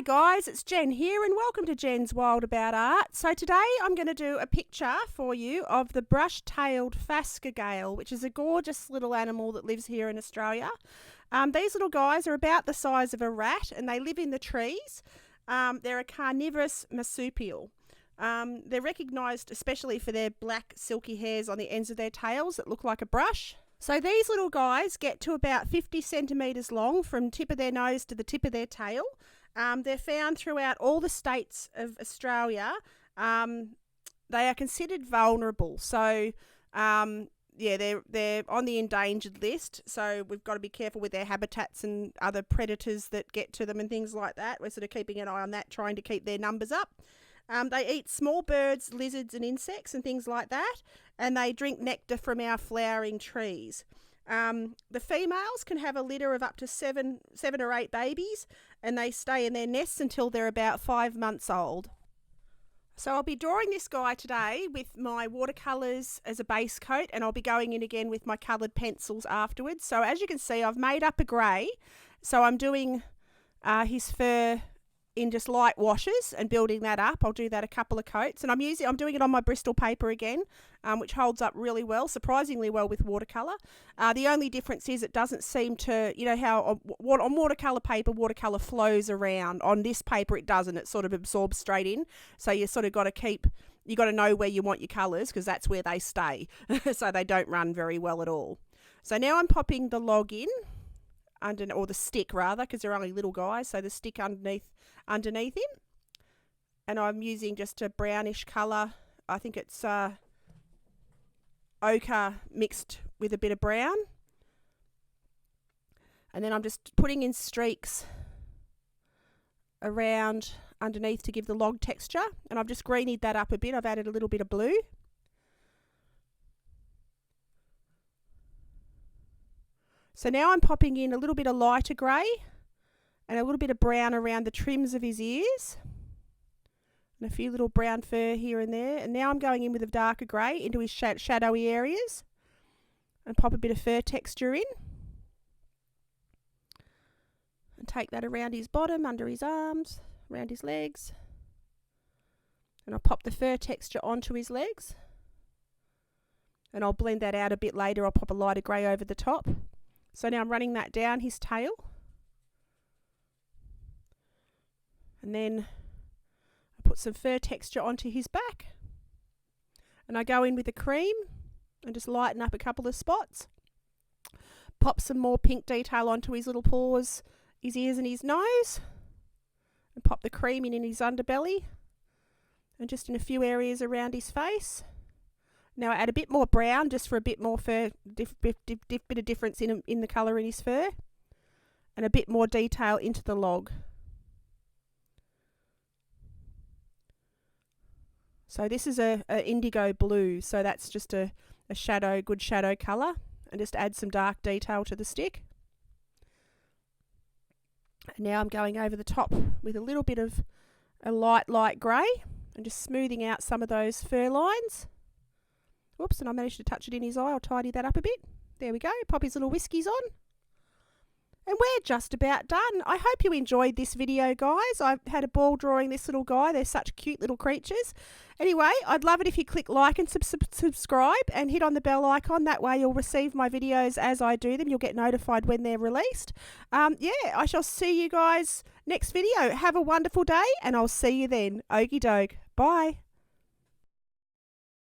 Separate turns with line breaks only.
Hi guys, it's Jen here and welcome to Jen's Wild About Art. So today I'm going to do a picture for you of the brush-tailed phascogale, which is a gorgeous little animal that lives here in Australia. These little guys are about the size of a rat and they live in the trees. They're a carnivorous marsupial. They're recognised especially for their black silky hairs on the ends of their tails that look like a brush. So these little guys get to about 50 centimetres long from the tip of their nose to the tip of their tail. They're found throughout all the states of Australia. They are considered vulnerable. So, they're on the endangered list. So we've got to be careful with their habitats and other predators that get to them and things like that. We're sort of keeping an eye on that, trying to keep their numbers up. They eat small birds, lizards and insects and things like that. And they drink nectar from our flowering trees. The females can have a litter of up to seven or eight babies, and they stay in their nests until they're about 5 months old. So I'll be drawing this guy today with my watercolours as a base coat, and I'll be going in again with my coloured pencils afterwards. So as you can see, I've made up a grey. So I'm doing his fur in just light washes and building that up. I'll do that a couple of coats, and I'm doing it on my Bristol paper again, which holds up really well, surprisingly well with watercolour. The only difference is it doesn't seem to, you know how on watercolour paper, watercolour flows around. On this paper it doesn't, it sort of absorbs straight in, so you sort of got to know where you want your colours, because that's where they stay. So they don't run very well at all. So now I'm popping the log in, or the stick rather, because they're only little guys, so the stick underneath him, and I'm using just a brownish colour. I think it's ochre mixed with a bit of brown, and then I'm just putting in streaks around underneath to give the log texture, and I've just greenied that up a bit. I've added a little bit of blue. So now I'm popping in a little bit of lighter grey and a little bit of brown around the trims of his ears, and a few little brown fur here and there. And now I'm going in with a darker grey into his shadowy areas and pop a bit of fur texture in. And take that around his bottom, under his arms, around his legs. And I'll pop the fur texture onto his legs. And I'll blend that out a bit later. I'll pop a lighter grey over the top. So now I'm running that down his tail. And then I put some fur texture onto his back. And I go in with the cream and just lighten up a couple of spots. Pop some more pink detail onto his little paws, his ears and his nose. And pop the cream in his underbelly. And just in a few areas around his face. Now I add a bit more brown just for a bit more fur, bit of difference in the colour in his fur. And a bit more detail into the log. So this is a indigo blue, so that's just a good shadow colour. And just add some dark detail to the stick. And now I'm going over the top with a little bit of a light grey and just smoothing out some of those fur lines. Whoops, and I managed to touch it in his eye. I'll tidy that up a bit. There we go. Pop his little whiskies on. And we're just about done. I hope you enjoyed this video, guys. I've had a ball drawing this little guy. They're such cute little creatures. Anyway, I'd love it if you click like and subscribe and hit on the bell icon. That way you'll receive my videos as I do them. You'll get notified when they're released. I shall see you guys next video. Have a wonderful day, and I'll see you then. Okie doke. Bye.